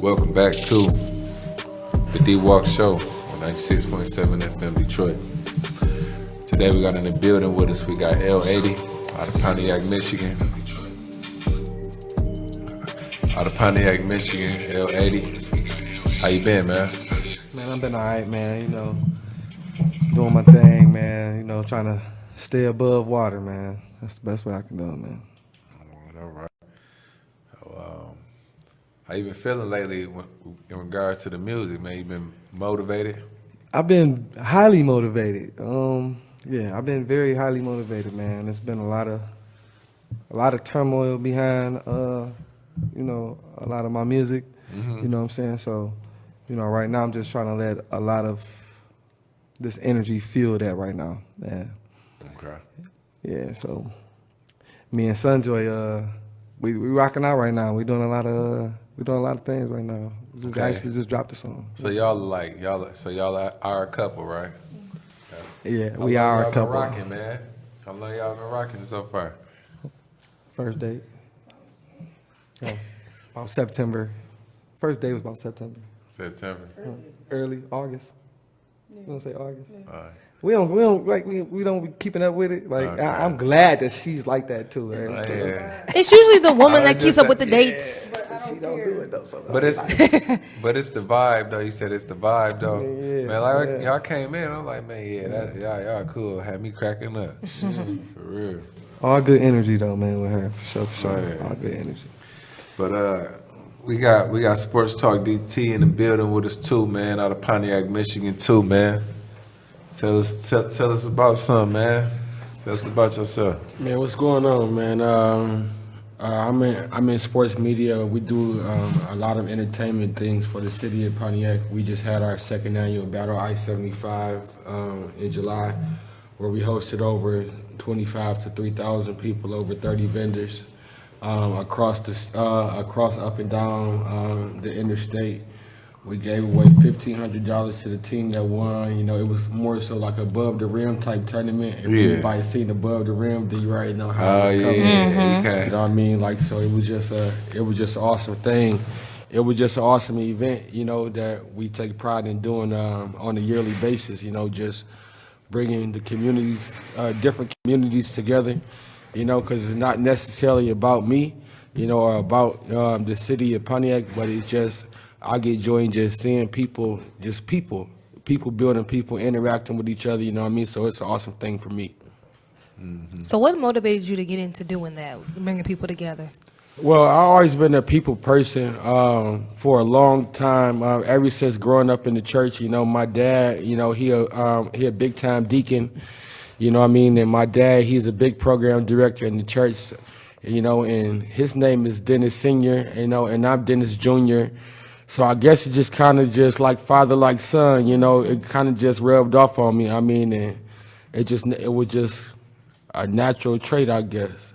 Welcome back to the D-Walk Show on 96.7 FM Detroit. Today we got in the building with us, we got L80 out of Pontiac, Michigan. L80. How you been, man? Man, I've been alright, man. You know, doing my thing, man. You know, trying to stay above water, man. That's the best way I can do it, man. All right. How you been feeling lately in regards to the music, man? You been motivated? I've been highly motivated. Yeah, I've been very highly motivated, man. There's been a lot of turmoil behind, you know, a lot of my music. You know what I'm saying? So, you know, right now I'm just trying to let a lot of this energy feel that right now, man. Okay. Yeah, so me and Sunjoy, we rocking out right now. We doing a lot of things right now. We just actually just dropped the song. So y'all are a couple, right? Yeah, we are a couple. Been rocking, man. How long y'all been rocking so far? First date. Yeah, about September. First date was about September. September. Early August. You want to say August? All right. We don't be keeping up with it. Like Okay. I'm glad that she's like that too. Right? Yeah. It's usually the woman that keeps up with the dates. She don't do it though. So But it's the vibe though. You said it's the vibe though. Yeah, Man, like yeah. y'all came in, I'm like, man, y'all cool. Had me cracking up. For real. all good energy though, man, with her for sure. Oh, yeah. All good energy. But we got Sports Talk DT in the building with us too, man, out of Pontiac, Michigan too, man. Tell us about something, man. Tell us about yourself. Man, what's going on, man? I'm in sports media. We do a lot of entertainment things for the city of Pontiac. We just had our second annual Battle I-75 in July, where we hosted over 25 to 3,000 people, over 30 vendors across up and down the interstate. We gave away $1,500 to the team that won. You know, it was more so like above the rim type tournament. If anybody's seen above the rim, then you already know how it's coming. Okay. You know what I mean? Like, so it was just an awesome thing. It was just an awesome event, you know, that we take pride in doing on a yearly basis. You know, just bringing the communities, different communities together. You know, because it's not necessarily about me, you know, or about the city of Pontiac, but it's just. I get joy in just seeing people building people, interacting with each other, you know what I mean? So it's an awesome thing for me. Mm-hmm. So what motivated you to get into doing that, bringing people together? Well, I've always been a people person for a long time. Ever since growing up in the church, you know, my dad, you know, he a big time deacon, you know what I mean? And my dad, he's a big program director in the church, you know, and his name is Dennis Sr., you know, and I'm Dennis Jr., so I guess it just kind of just like father, like son, you know, it kind of just rubbed off on me. I mean, and it was just a natural trait, I guess.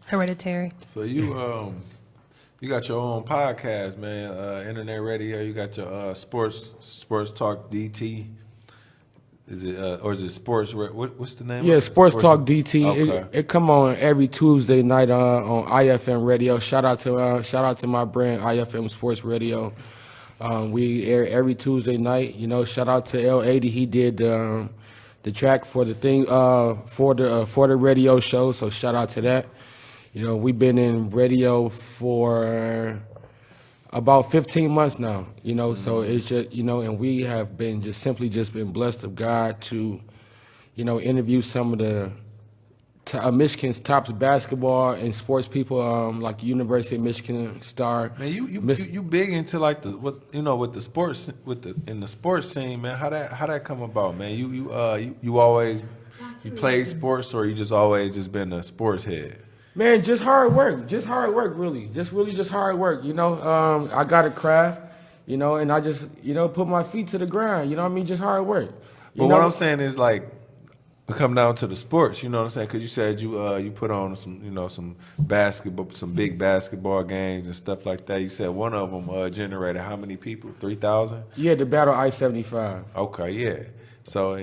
Hereditary. So you got your own podcast, man, internet radio. You got your sports talk DT. Is it or is it sports? What's the name? Yeah, Sports Talk DT. Okay. It come on every Tuesday night on IFM Radio. Shout out to my brand IFM Sports Radio. We air every Tuesday night. You know, shout out to L80. He did the track for the thing for the radio show. So shout out to that. You know, we've been in radio for about 15 months now, you know, so it's just, you know, and we have been simply been blessed of God to, you know, interview some of the Michigan's top basketball and sports people, like University of Michigan star. Man, you big into like with the sports in the sports scene, man. How that come about, man? You always played sports, or you just always been a sports head? Man, just hard work, really. Just hard work, you know. I got a craft, you know, and I just, you know, put my feet to the ground, you know what I mean? Just hard work. But what I'm saying is, like, we come down to the sports, you know what I'm saying? Because you said you put on some basketball, some big basketball games and stuff like that. You said one of them generated how many people? 3,000? Yeah, the Battle I-75. Okay, yeah. So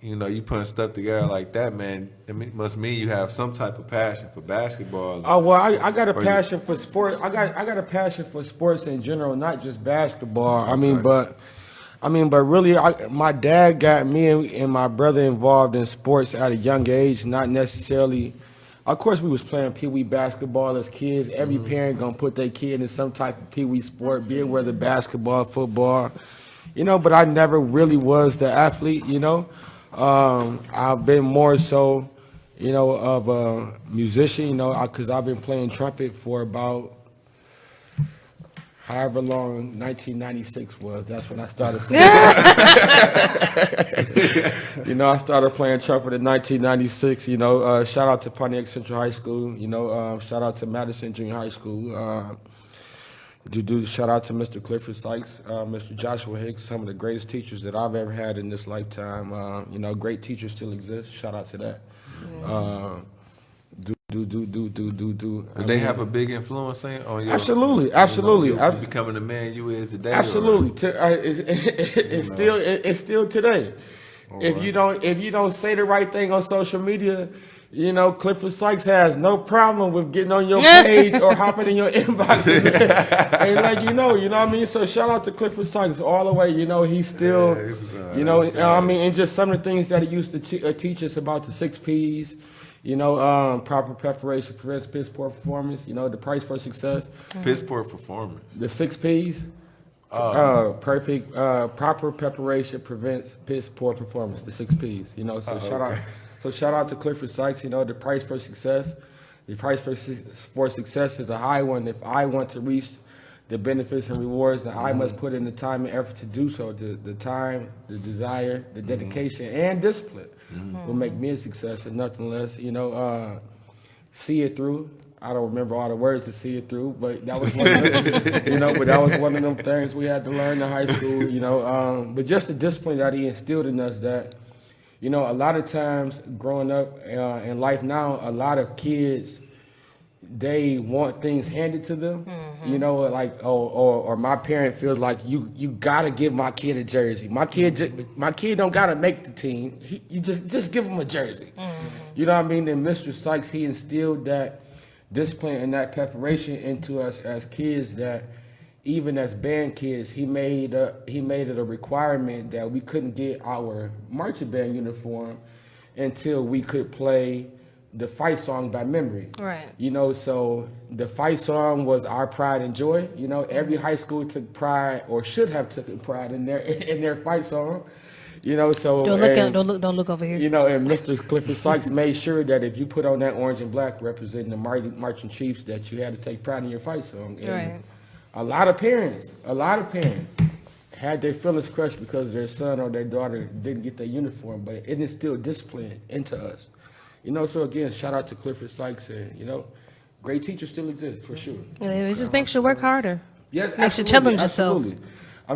you know, you putting stuff together like that, man, must mean you have some type of passion for basketball. Oh well, I got a passion for sports. I got a passion for sports in general, not just basketball. Okay. I mean, but really, my dad got me and my brother involved in sports at a young age. Not necessarily. Of course, we was playing pee wee basketball as kids. Every parent gonna put their kid in some type of pee wee sport, be it whether basketball, football, you know. But I never really was the athlete, you know. I've been more so, you know, of a musician, you know, because I've been playing trumpet for about however long 1996 was. That's when I started playing. You know, I started playing trumpet in 1996. You know, shout out to Pontiac Central High School. You know, shout out to Madison Junior High School. Shout out to Mr. Clifford Sykes, Mr. Joshua Hicks, some of the greatest teachers that I've ever had in this lifetime. You know, great teachers still exist. Shout out to that. Did they have a big influence on your? Absolutely. You becoming the man you is today. Absolutely. It's still today. If you don't say the right thing on social media, you know, Clifford Sykes has no problem with getting on your page or hopping in your inbox and let you know what I mean? So shout out to Clifford Sykes all the way. You know, he's still, I mean, and just some of the things that he used to teach us about the 6 Ps, you know, proper preparation prevents piss poor performance, you know, the price for success. Piss poor performance. The 6 Ps. Proper preparation prevents piss poor performance. The 6 Ps, you know. So shout out to Clifford Sykes. You know, the price for success. The price for success is a high one. If I want to reach the benefits and rewards, then I must put in the time and effort to do so. The time, the desire, the dedication, and discipline will make me a success and nothing less. You know, see it through. I don't remember all the words to see it through, but that was one of them, but that was one of them things we had to learn in high school, you know. But just the discipline that he instilled in us that, you know, a lot of times growing up in life now, a lot of kids, they want things handed to them, you know, like, or my parent feels like you gotta give my kid a jersey. My kid don't gotta make the team. You just give him a jersey. You know what I mean? And Mr. Sykes, he instilled that discipline and that preparation into us as kids that even as band kids, he made it a requirement that we couldn't get our marching band uniform until we could play the fight song by memory. Right. You know, so the fight song was our pride and joy. You know, every high school took pride or should have taken pride in their fight song. You know, so Don't look over here. you know, and Mr. Clifford Sykes made sure that if you put on that orange and black representing the marching chiefs, that you had to take pride in your fight song. And Right. a lot of parents had their feelings crushed because their son or their daughter didn't get their uniform, but it instilled discipline into us. You know, so again, shout out to Clifford Sykes, and you know, great teachers still exist for sure. Yeah, it just makes you work harder. Yes, Makes you challenge yourself. Absolutely.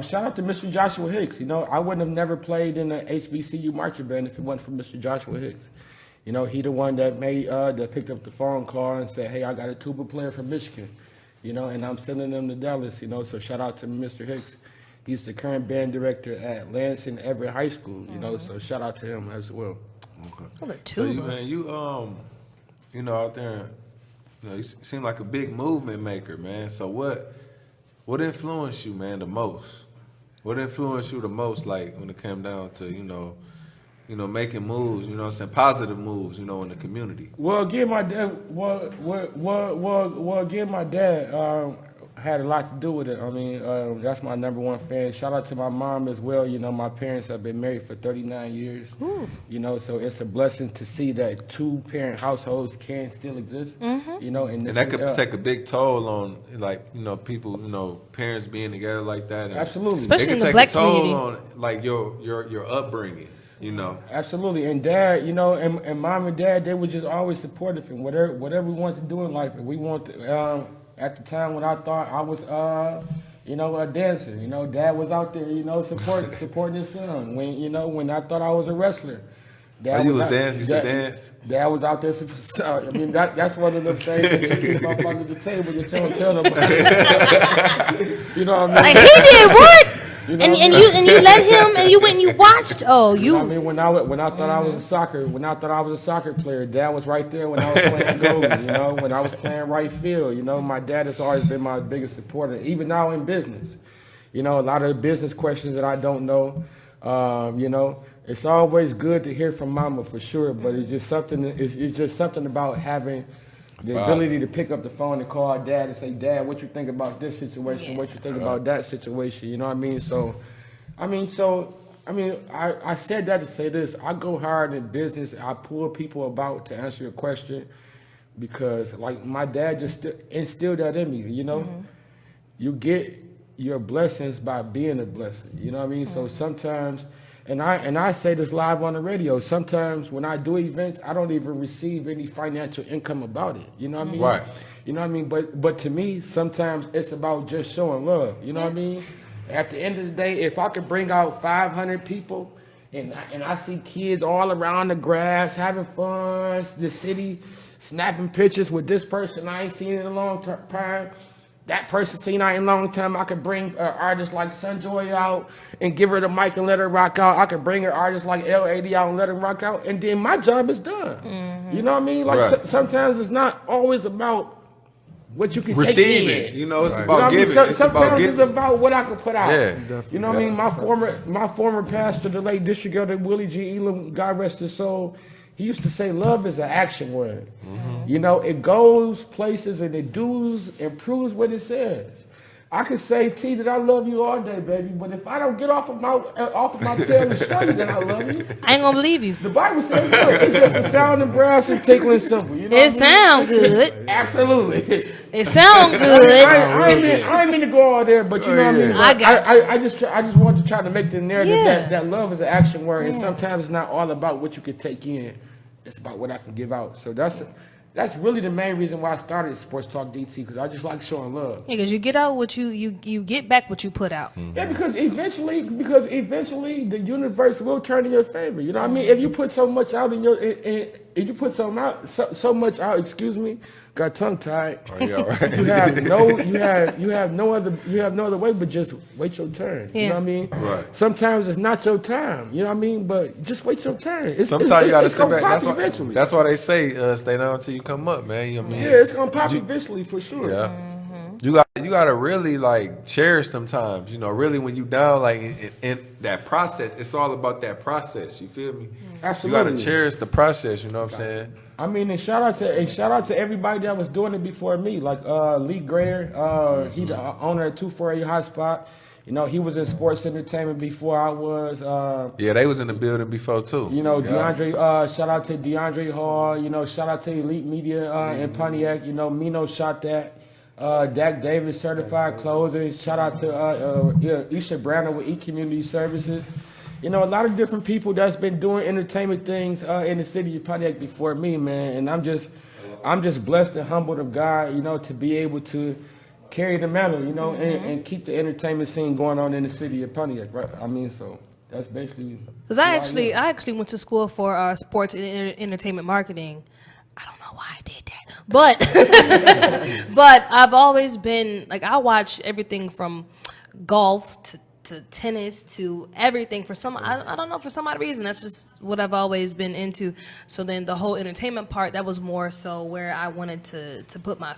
Shout out to Mr. Joshua Hicks. You know, I wouldn't have never played in the HBCU marching band if it wasn't for Mr. Joshua Hicks. You know, he the one that that picked up the phone call and said, "Hey, I got a tuba player from Michigan, you know, and I'm sending them to Dallas." You know, so shout out to Mr. Hicks. He's the current band director at Lansing Everett High School. You know, so shout out to him as well. Okay. Oh, the So tuba. you know, out there, you know, you seem like a big movement maker, man. So what influenced you, man, the most? What influenced you the most, like when it came down to, you know, making moves, you know what I'm saying, positive moves, you know, in the community? Well, again, my dad. Had a lot to do with it. I mean, that's my number one fan. Shout out to my mom as well. You know, my parents have been married for 39 years. Ooh. You know, so it's a blessing to see that 2-parent households can still exist. You know, and And that could take a big toll on, like, you know, people, you know, parents being together like that. And Absolutely. Especially it in can the take black a toll community. on, like, your upbringing, you know. Absolutely, and Dad, you know, and Mom and Dad, they were just always supportive in whatever we wanted to do in life. And we wanted, at the time when I thought I was, you know, a dancer, you know, Dad was out there, you know, supporting his son. When I thought I was a wrestler, Dad You used to dance? Dad was out there. I mean, that's one of the things that you keep up under the table. You don't tell nobody. You know what I mean? Like, he did what? You know And what I and mean? you let him, and you went and you watched. Oh, You know what I you. mean? When I thought I was a soccer player, Dad was right there when I was playing goalie. You know, when I was playing right field. You know, my dad has always been my biggest supporter, even now in business. You know, a lot of the business questions that I don't know. You know, it's always good to hear from Mama for sure, but it's just something. It's just something about having the ability to pick up the phone and call Dad and say, Dad, what you think about this situation? What you think about that situation? You know what I mean? I said that to say this. I go hard in business. I pull people about to answer your question because, like, my dad just instilled that in me. You know, you get your blessings by being a blessing. You know what I mean? So sometimes, and I say this live on the radio. Sometimes when I do events, I don't even receive any financial income about it. You know what I mean? Right. You know what I mean? But to me, sometimes it's about just showing love. You know what I mean? At the end of the day, if I could bring out 500 people and I see kids all around the grass having fun, the city snapping pictures with this person I ain't seen in a long time, that person seen I in a long time, I could bring an artist like Joy out and give her the mic and let her rock out. I could bring an artist like L80 out and let her rock out, and then my job is done. You know what I mean? Like Right. sometimes it's not always about what you can Receiving, take in. you know, it's You know about what I mean? giving. It's Sometimes about it's giving. about what I can put out. Yeah. You know what I mean? My former pastor, the late District Elder Willie G. Elam, God rest his soul, he used to say love is an action word. You know, it goes places and it does and proves what it says. I could say, T, that I love you all day, baby, but if I don't get off of my tail and show you that I love you, I ain't gonna believe you. the Bible says, look, it's just a sound and brass and tickling simple. You know It what I mean? sound good. Absolutely. It sound good. I ain't mean to go all there, but you know what I mean. I But got I just want to try to make the narrative Yeah. that love is an action word, and sometimes it's not all about what you can take in. It's about what I can give out. So that's really the main reason why I started Sports Talk DT, because I just like showing love. Yeah, because you get out what you get back what you put out. Yeah, because eventually the universe will turn in your favor. You know what I mean? If you put so much out if you put so much out, excuse me, got tongue tied. Oh, yeah, right. You have no other way but just wait your turn. You Yeah. know what I mean? Right. Sometimes it's not your time. You know what I mean? But just wait your turn. Sometimes you gotta it's sit gonna back. pop eventually. That's why they say stay down until you come up, man. You know what I mean? Yeah, it's gonna pop eventually for sure. Yeah. You gotta really like cherish them times. You know, really when you down, like in that process, it's all about that process. You feel me? Absolutely. You gotta cherish the process. You know what I'm saying? I mean, and shout out to everybody that was doing it before me, like Lee Grayer, he the owner of 248 Hotspot. You know, he was in sports entertainment before I was. Yeah, they was in the building before too. You know, Yeah. DeAndre, shout out to DeAndre Hall, you know, shout out to Elite Media in Pontiac, you know, Mino shot that. Dak Davis certified clothing. Shout out to Isha Brandon with E-Community Services. You know, a lot of different people that's been doing entertainment things in the city of Pontiac before me, man. And I'm just blessed and humbled of God, you know, to be able to carry the mantle, you know, and keep the entertainment scene going on in the city of Pontiac, right? I mean, so that's basically. Because I actually went to school for sports and entertainment marketing. I don't know why I did that, but I've always been like, I watch everything from golf to tennis to everything. I don't know, for some odd reason that's just what I've always been into. So then the whole entertainment part, that was more so where I wanted to put my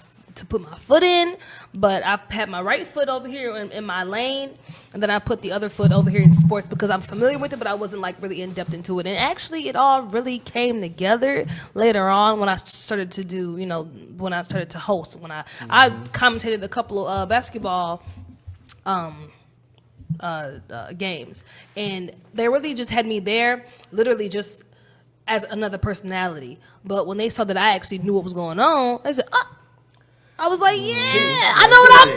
foot in, but I had my right foot over here in my lane, and then I put the other foot over here in sports because I'm familiar with it, but I wasn't like really in depth into it. And actually, it all really came together later on when I started to do, you know, when I started to host. When I commentated a couple of basketball games, and they really just had me there, literally just as another personality. But when they saw that I actually knew what was going on, they said, "Oh." I was like, yeah, I know what I'm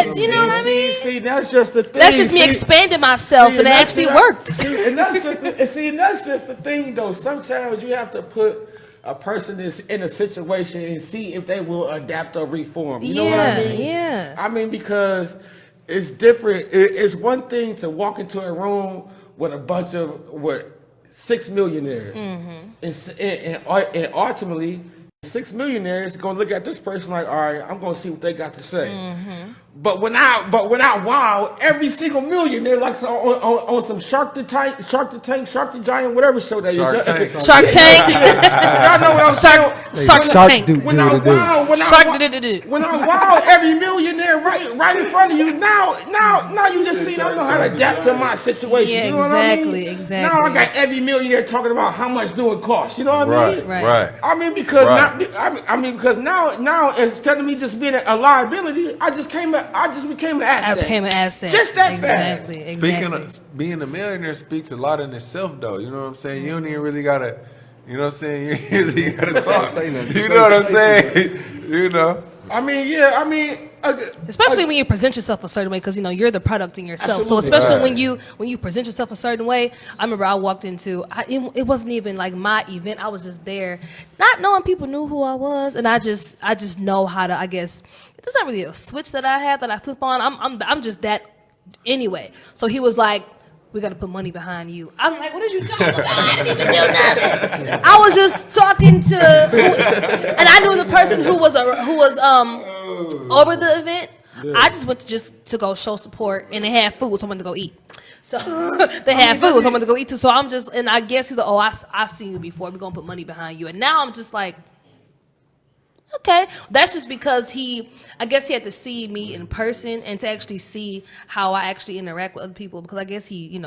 doing. You know what I mean? See, that's just the thing. That's just me expanding myself, and it actually worked. And that's just the thing, though. Sometimes you have to put a person in a situation and see if they will adapt or reform. You know what I mean? Yeah. I mean, because it's different. It's one thing to walk into a room with a bunch of 6 millionaires, and ultimately 6 millionaires are gonna look at this person like, all right, I'm gonna see what they got to say. But when I wow, every single millionaire like on some Shark the Giant, whatever show that Shark is. Tank. Shark Tank. Y'all know what I'm saying? Shark Shark Tank. do- When I wow, when I wow every millionaire right in front of you, now you just see I know how to adapt to my situation. Yeah, you know what I mean? exactly. Now I got every millionaire talking about how much do it cost. You know what I mean? Right. I mean because Right. because now instead of me just being a liability, I just became an asset. I became an asset. Just that fast. Exactly. Speaking of being a millionaire speaks a lot in itself, though. You know what I'm saying? You don't even really gotta, you know what I'm saying? You ain't really gotta talk. Say nothing. You know what I'm saying? You know. Especially when you present yourself a certain way, because you're the product in yourself. Absolutely. So especially Right. when you present yourself a certain way, I remember I walked into it wasn't even like my event. I was just there, not knowing people knew who I was, and I just know how to. I guess it's not really a switch that I have that I flip on. I'm just that anyway. So he was like, "We got to put money behind you." I'm like, "What did you talk about? I didn't even do nothing. I was just talking to," and I knew the person who was over the event. I just went to go show support, and they had food, so I wanted to go eat. So they had food, so I wanted to go eat too. So I'm just, and I guess he's like, "Oh, I've seen you before. We're gonna put money behind you." And now I'm just like, okay, that's just because I guess he had to see me in person and to actually see how I actually interact with other people, because I guess he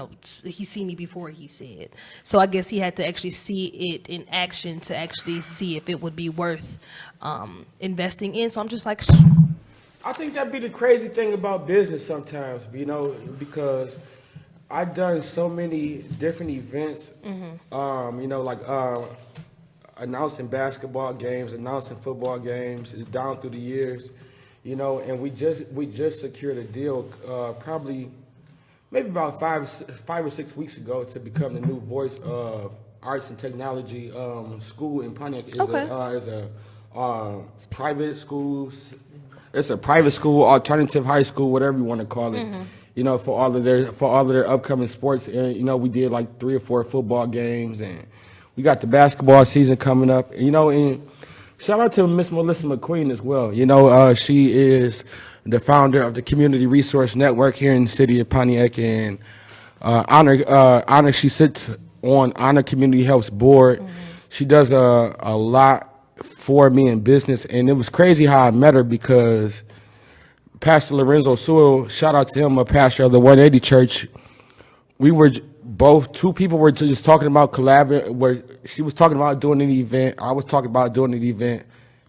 seen me before he said. So I guess he had to actually see it in action to actually see if it would be worth investing in. So I'm just like, I think that'd be the crazy thing about business sometimes, because I've done so many different events, announcing basketball games, announcing football games down through the years, and we just secured a deal probably maybe about five or 6 weeks ago to become the new voice of Arts and Technology School in Pontiac. Is a private school. It's a private school, alternative high school, whatever you want to call it. For all of their upcoming sports. And, we did like 3 or 4 football games, and we got the basketball season coming up. And shout out to Miss Melissa McQueen as well. She is the founder of the Community Resource Network here in the city of Pontiac, and Honor. She sits on Honor Community Health's board. She does a lot for me in business, and it was crazy how I met her because Pastor Lorenzo Sewell, shout out to him, a pastor of the 180 Church. We were two people were just talking about collaborating, where she was talking about doing an event, I was talking about doing an event.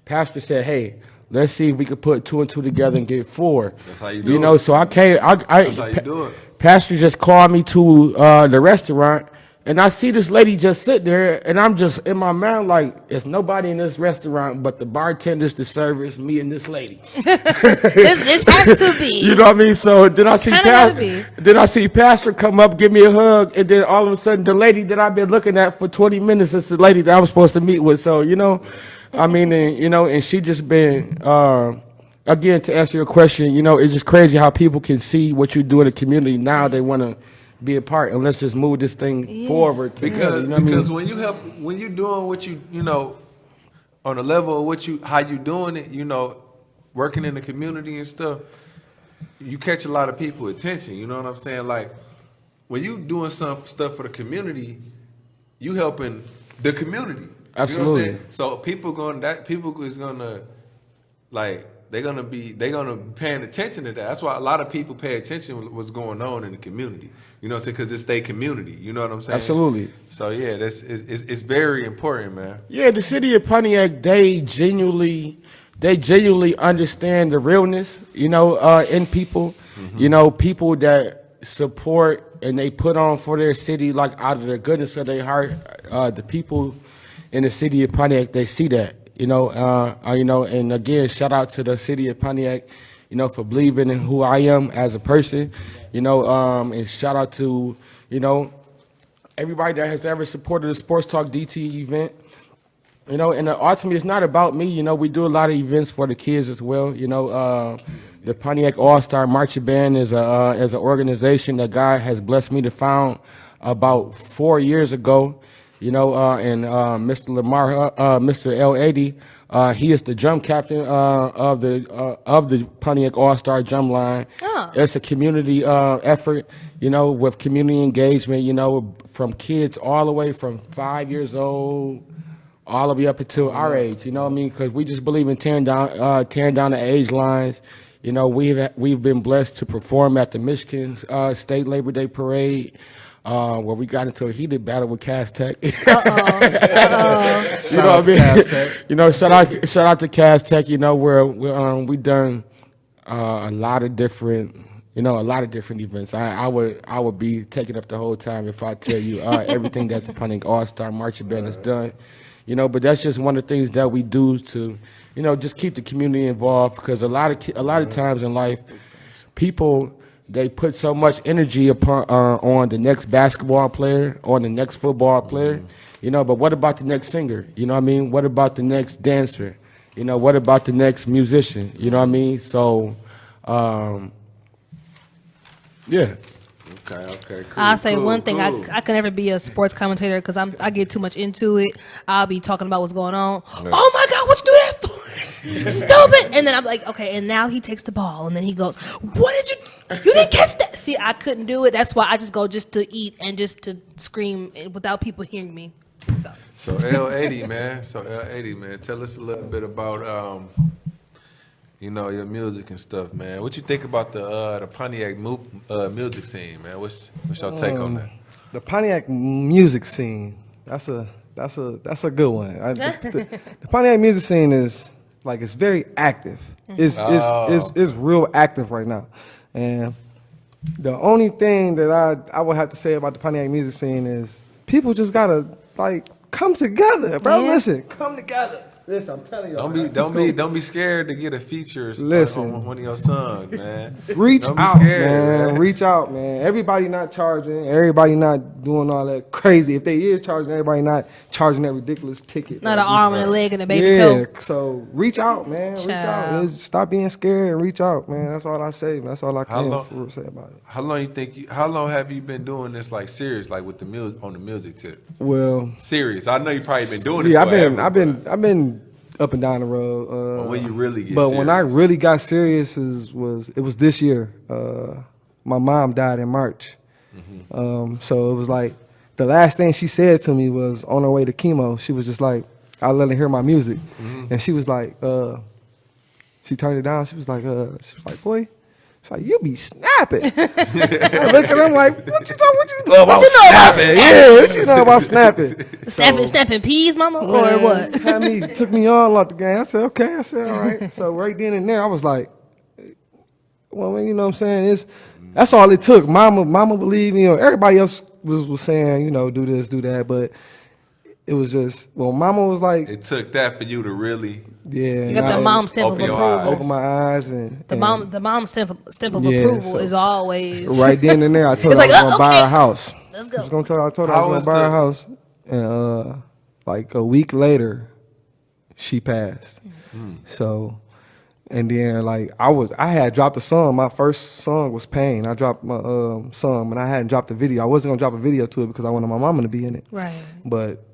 Pastor said, "Hey, let's see if we could put 2 and 2 together and get 4." That's how you do it. So I came. That's how you do it. Pastor just called me to the restaurant, and I see this lady just sit there, and I'm just in my mind like, it's nobody in this restaurant but the bartenders, the servers, me, and this lady. this has to be. You know what I mean? So then I see Kinda Pastor come up, give me a hug, and then all of a sudden the lady that I've been looking at for 20 minutes is the lady that I was supposed to meet with. So and she just been again, to answer your question, it's just crazy how people can see what you do in the community. Now they want to be a part, and let's just move this thing forward together. Because when you doing what you on the level of how you doing it, working in the community and stuff, you catch a lot of people attention. You know what I'm saying? Like when you doing some stuff for the community, you helping the community. Absolutely. You know what I'm saying? So people is gonna like. They're gonna be paying attention to that. That's why a lot of people pay attention to what's going on in the community. You know what I'm saying? Because it's their community. You know what I'm saying? Absolutely. So yeah, it's very important, man. Yeah, the city of Pontiac, they genuinely understand the realness, in people. People that support and they put on for their city, like out of the goodness of their heart. The people in the city of Pontiac, they see that. And again, shout out to the city of Pontiac, for believing in who I am as a person, and shout out to, everybody that has ever supported the Sports Talk DT event, and ultimately it's not about me, we do a lot of events for the kids as well, the Pontiac All-Star Marching Band is an organization that God has blessed me to found about 4 years ago. And Mr. Lemarr, Mr. L80 He is the drum captain of the Pontiac All-Star Drum Line. Oh. It's a community effort, with community engagement, from kids all the way from 5 years old all the way up until our age, you know what I mean? Because we just believe in tearing down the age lines. We've been blessed to perform at the Michigan State Labor Day Parade, where we got into a heated battle with Cass Tech. Uh-oh. Uh-oh. You know what I mean? Shout out to Cass Tech. Where we done a lot of different events. I would be taking up the whole time if I tell you everything that the Pontiac All-Star Marching Band has done. But that's just one of the things that we do to, just keep the community involved, because a lot of times in life, people, they put so much energy upon on the next basketball player, on the next football player, but what about the next singer? You know what I mean? What about the next dancer? What about the next musician? You know what I mean? So, yeah. Okay, cool. I'll say cool, one thing. cool. I can never be a sports commentator because I get too much into it. I'll be talking about what's going on. Oh my God, what you do that for? Stupid. And then I'm like, okay, and now he takes the ball and then he goes, what did you didn't catch that? See, I couldn't do it. That's why I just go just to eat and just to scream without people hearing me. So L80, man. Tell us a little bit about your music and stuff, man. What you think about the Pontiac music scene, man? What's your take on that? The Pontiac music scene. That's a good one. The Pontiac music scene is it's very active. It's real active right now. And the only thing that I would have to say about the Pontiac music scene is people just gotta come together, bro. Yeah. Listen, come together. Listen, I'm telling you. Don't be scared to get a feature on one of your songs, man. Reach Don't be out, scared, man. Reach out, man. Everybody not charging. Everybody not doing all that crazy. If they is charging, everybody not charging that ridiculous ticket. Not an arm and a leg and a baby toe. So reach out, man. Reach out. Stop being scared and reach out, man. That's all I say. That's all I can say about it. How long have you been doing this serious, with the music on the music tip? Well, serious. I know you probably been doing it. Yeah, forever, I've been up and down the road. When you really get but serious. when I really got serious was this year. My mom died in March. So it was the last thing she said to me was on her way to chemo. She was just I let her hear my music. And she was she turned it down. She was like, boy, it's you be snapping. I look at him what you know about snapping? Yeah, what you know about snapping? Snapping peas, mama, or what? Took me on like the game. I said, okay. I said, all right. So right then and there, I was like, well, you know what I'm saying? That's all it took. Mama believed, everybody else was saying, do this, do that, but it was just, mama was it took that for you to really. Yeah, you got the mom stamp of approval. Open my eyes and the mom stamp of approval is always right then and there. I told her I was gonna buy her house. Let's go. I told her I was gonna buy her house, and a week later, she passed. So, and then I had dropped a song. My first song was Pain. I dropped my song, and I hadn't dropped a video. I wasn't gonna drop a video to it because I wanted my mama to be in it. Right. But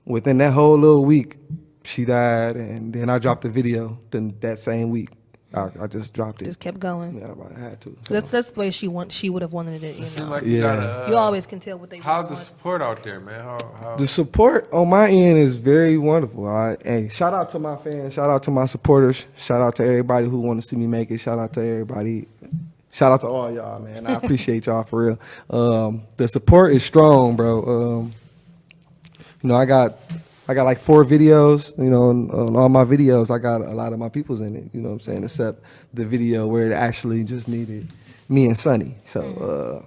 within that whole little week, she died, and then I dropped the video. Then that same week, I just dropped it. Just kept going. Yeah, I had to. So. That's the way she would have wanted it. Seems like you gotta, you always can tell what they. How's the support out there, man? How? The support on my end is very wonderful. Hey, shout out to my fans. Shout out to my supporters. Shout out to everybody who want to see me make it. Shout out to everybody. Shout out to all y'all, man. I appreciate y'all for real. The support is strong, bro. I got 4 videos, on all my videos, I got a lot of my peoples in it, you know what I'm saying, except the video where it actually just needed me and Sonny. So,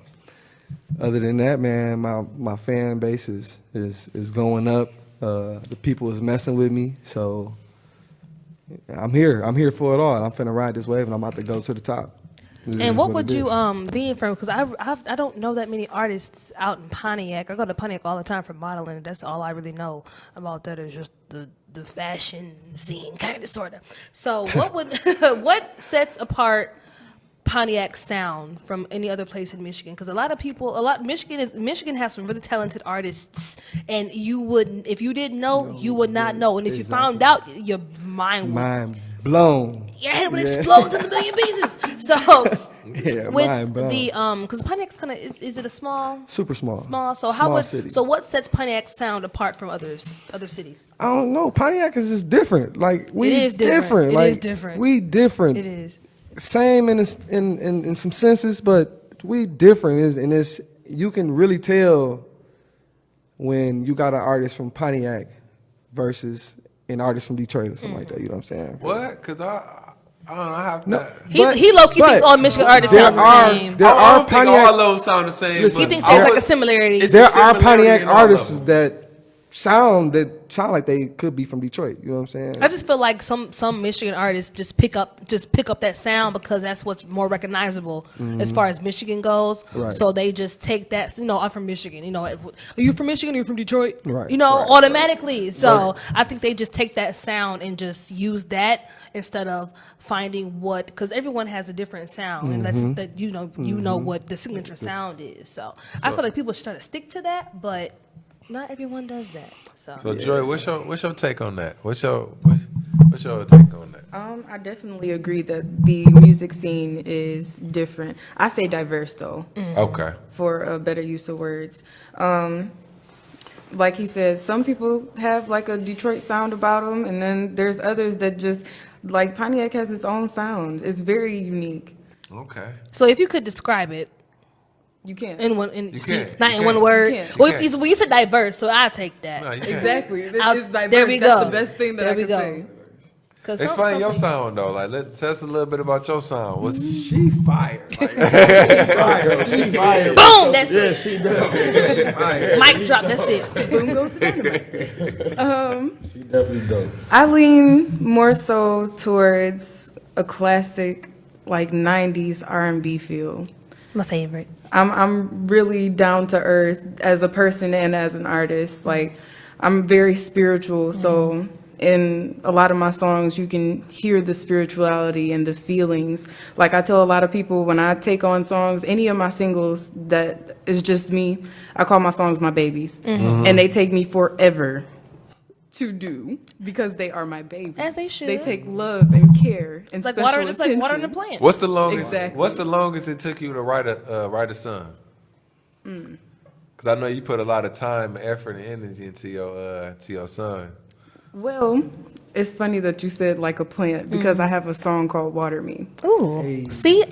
other than that, man, my fan base is going up. The people is messing with me. So, I'm here for it all. I'm finna ride this wave and I'm about to go to the top. And what would you being from? Because I don't know that many artists out in Pontiac. I go to Pontiac all the time for modeling. That's all I really know about that is just the fashion scene, kind of, sort of. So what sets apart Pontiac sound from any other place in Michigan? Because Michigan has some really talented artists, and you wouldn't, if you didn't know, you would not know, and if you found out, your mind blown. your head would explode to a million pieces. So Yeah, with mind blown. the because Pontiac's kind of is it a small? Super small. Small. So Small how would city. so what sets Pontiac's sound apart from other cities? I don't know. Pontiac is just different. Like we It is different. It Like, is different. We different. It is. Same in some senses, but we different. And it's you can really tell when you got an artist from Pontiac versus an artist from Detroit or something like that. You know what I'm saying? What? Because I don't know. I have No. to. He low-key thinks all Michigan artists there sound the are- same. there I are don't think Pontiac- all of them sound the same. Listen, He but thinks I there's like would- a similarity. It's There a are similarity Pontiac in all of artists them. that sound like they could be from Detroit. You know what I'm saying? I just feel like some Michigan artists just pick up that sound because that's what's more recognizable as far as Michigan goes. Right. So they just take that. I'm from Michigan. Are you from Michigan? Are you from Detroit? Right, right, automatically. So I think they just take that sound and just use that instead of finding what, because everyone has a different sound, and that's that you know what the signature sound is. So I feel like people should try to stick to that, but not everyone does that. So Joy, what's your take on that? What's your take on that? I definitely agree that the music scene is different. I say diverse though, Okay. for a better use of words. Like he said, some people have like a Detroit sound about them, and then there's others that just, like Pontiac has its own sound. It's very unique. Okay. So if you could describe it You can't. in one, can't. not You in one can't. word. You can't. Well, You can't. you said diverse, so I take that. No, you can't. Exactly. I'll- It's diverse. there we That's go. the best thing that There I we can go. say. 'Cause Explain your something- sound though. Like, tell us a little bit about your sound. What's She fired. Boom. That's it. Mic drop. That's it. Boom goes the dynamite. She definitely dope. I lean more so towards a classic, like 90s R&B feel. My favorite. I'm really down to earth as a person and as an artist. Like, I'm very spiritual, so in a lot of my songs you can hear the spirituality and the feelings. Like, I tell a lot of people when I take on songs, any of my singles that is just me, I call my songs my babies. And they take me forever to do because they are my babies. As they should. They take love and care and It's like special water. It's like water in a attention. plant. What's the longest? Exactly. What's the longest it took you to write a song? Because I know you put a lot of time, effort, and energy into your sson. Well, it's funny that you said like a plant because I have a song called Water Me. Ooh. See,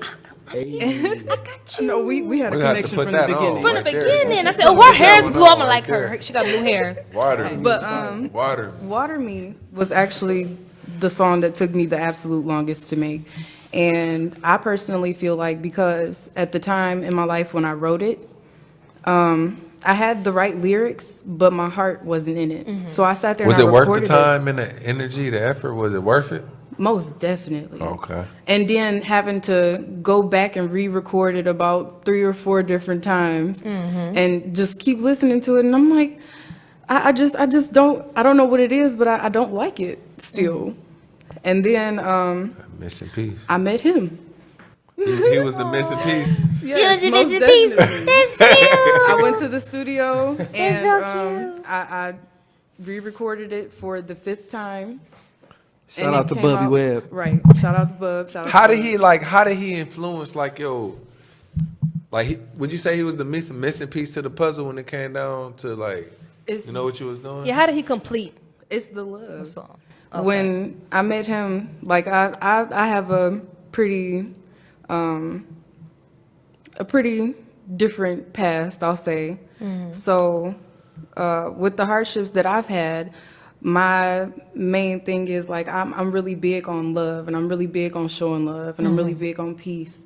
No, we had a We have to connection put from the that on. beginning. from the Right there. beginning, I said, "Oh, her hair is blue." I'm like, she got blue hair. Water. But Water. Water Me was actually the song that took me the absolute longest to make. And I personally feel like because at the time in my life when I wrote it, I had the right lyrics, but my heart wasn't in it. So I sat there Was and I it worth the recorded time and the energy, the effort? Was it worth it? Most definitely. Okay. And then having to go back and re-record it about 3 or 4 different times and just keep listening to it. And I'm like, I just don't know what it is, but I don't like it still. And then Missing piece. I met him. He was the missing piece. Yes, most definitely. I went to the studio and I re-recorded it for the 5th time. Shout And out it to came Bubby out- Webb. Right. Shout out to Bub. Shout out How to did Bub. he influence would you say he was the missing piece to the puzzle when it came down to It's- you know what you was doing? Yeah, how did he complete It's the love. the song? When I met him, like I have a pretty different past, I'll say. So with the hardships that I've had, my main thing is like I'm really big on love, and I'm really big on showing love, and I'm really big on peace.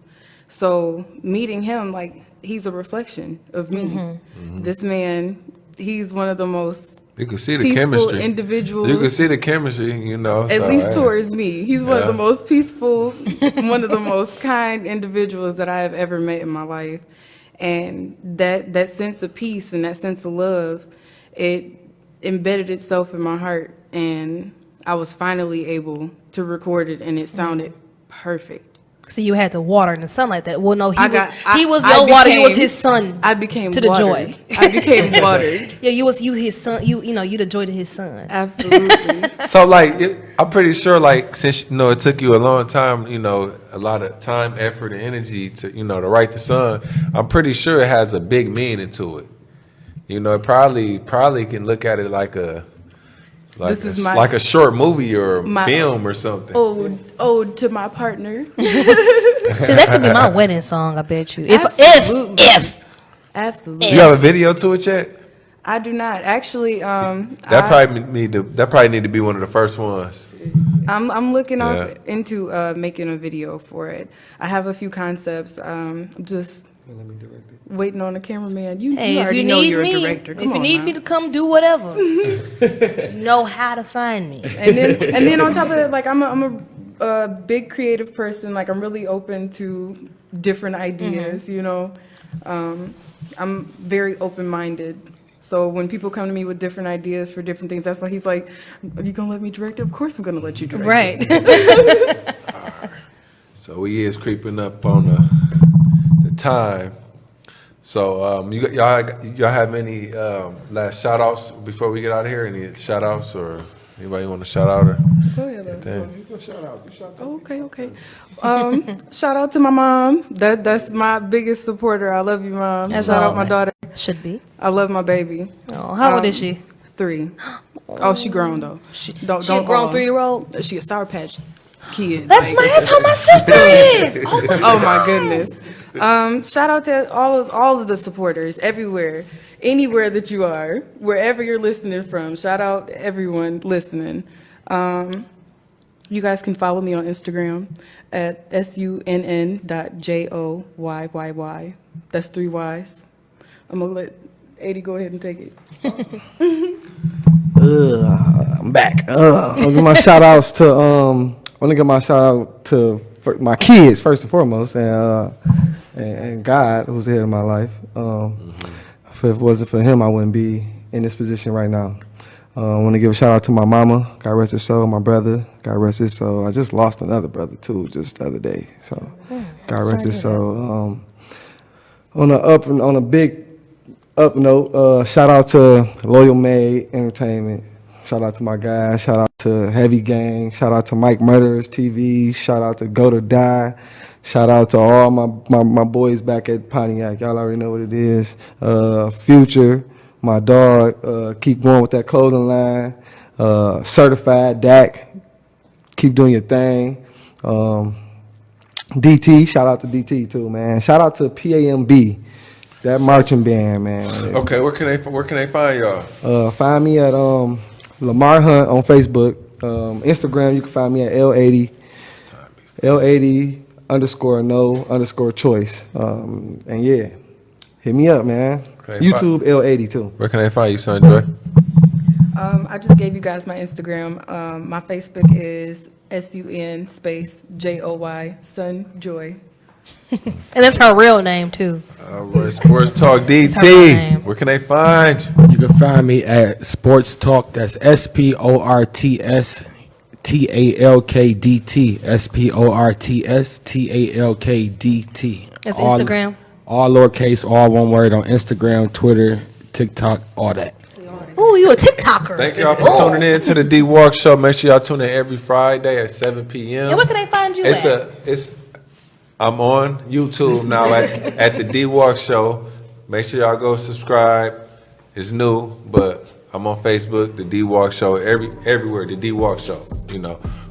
So meeting him, like, he's a reflection of me. This man, he's one of the most You could see the peaceful chemistry. individuals. You could see the chemistry, At least towards me. He's one of Yeah. the most peaceful, one of the most kind individuals that I have ever met in my life. And that sense of peace and that sense of love, it embedded itself in my heart. And I was finally able to record it, and it sounded perfect. So you had to water in the sun like that. Well, no, he was I your water. He was became- his son. I became to the watered. joy. I became watered. Yeah, you his son. You know you the joy to his son. Absolutely. So like, I'm pretty sure like since it took you a long time, a lot of time, effort, and energy to to write the song. I'm pretty sure it has a big meaning to it. It probably can look at it like like a short movie or film or something. Ode to my partner. See, that could be my wedding song. I bet you. If Absolutely. You have a video to it yet? I do not actually. That probably need to be one of the first ones. I'm looking off into making a video for it. I have a few concepts. I'm just waiting on the cameraman. You already know you're a director. If you need me to come do whatever, you know how to find me. And then on top of that, like I'm a big creative person. Like I'm really open to different ideas. I'm very open-minded. So when people come to me with different ideas for different things, that's why he's like, "Are you gonna let me direct it?" Of course I'm gonna let you direct it. Right. So we is creeping up on the time. So y'all have any last shout outs before we get out of here? Any shout outs or anybody want to shout out? Or Go ahead. anything? Okay. Shout out to my mom. That's my biggest supporter. I love you, Mom. That's Shout all, out my man. daughter. Should be. I love my baby. Oh, how old is she? 3. Oh, she grown though. Don't She a grown all. 3-year-old. She a Sour Patch kid. That's how my sister is. Oh my goodness. Shout out to all of the supporters everywhere, anywhere that you are, wherever you're listening from. Shout out everyone listening. You guys can follow me on Instagram at sunn.joyyy. That's 3 Y's. I'm gonna let 80 go ahead and take it. I'm back. I want to give my shout outs to my kids first and foremost, and God, who's the head of my life. If it wasn't for Him, I wouldn't be in this position right now. I want to give a shout out to my mama, God rest her soul, my brother, God rest his soul. I just lost another brother too, just the other day. So, God rest his soul. On a big up note, shout out to Loyal Maid Entertainment. Shout out to my guys. Shout out to Heavy Gang. Shout out to Mike Murderers TV. Shout out to Go to Die. Shout out to all my boys back at Pontiac. Y'all already know what it is. Future, my dog. Keep going with that clothing line. Certified Dak. Keep doing your thing. DT. Shout out to DT too, man. Shout out to PAMB. That marching band, man. Okay, where can they find y'all? Find me at Lemarr Hunt on Facebook. Instagram, you can find me at L80 _no_choice. And yeah, hit me up, man. YouTube L80 too. Where can they find you, son, Joy? I just gave you guys my Instagram. My Facebook is SUN space JOY, Sun Joy. And that's her real name too. Sports Talk her DT. name. Where can they find you? You can find me at Sports Talk. That's SPORTS TALKDT. SPORTS TALKDT. That's Instagram. All lowercase, all one word on Instagram, Twitter, TikTok, all that. Ooh, you a TikToker. Thank y'all for tuning in to the D Walk Show. Make sure y'all tune in every Friday at 7 p.m. And where can they find you at? I'm on YouTube now at the D Walk Show. Make sure y'all go subscribe. It's new, but I'm on Facebook, the D Walk Show, everywhere, the D Walk Show,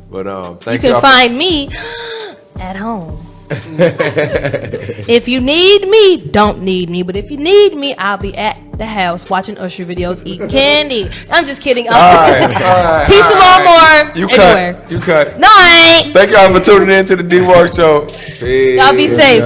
But thank you y'all. can find me at home. If you need me, don't need me. But if you need me, I'll be at the house watching Usher videos, eating candy. I'm just kidding. All right. Teach them all more. You everywhere. cut. You cut. No, I ain't. Thank y'all for tuning in to the D Walk Show. Peace. Y'all be safe.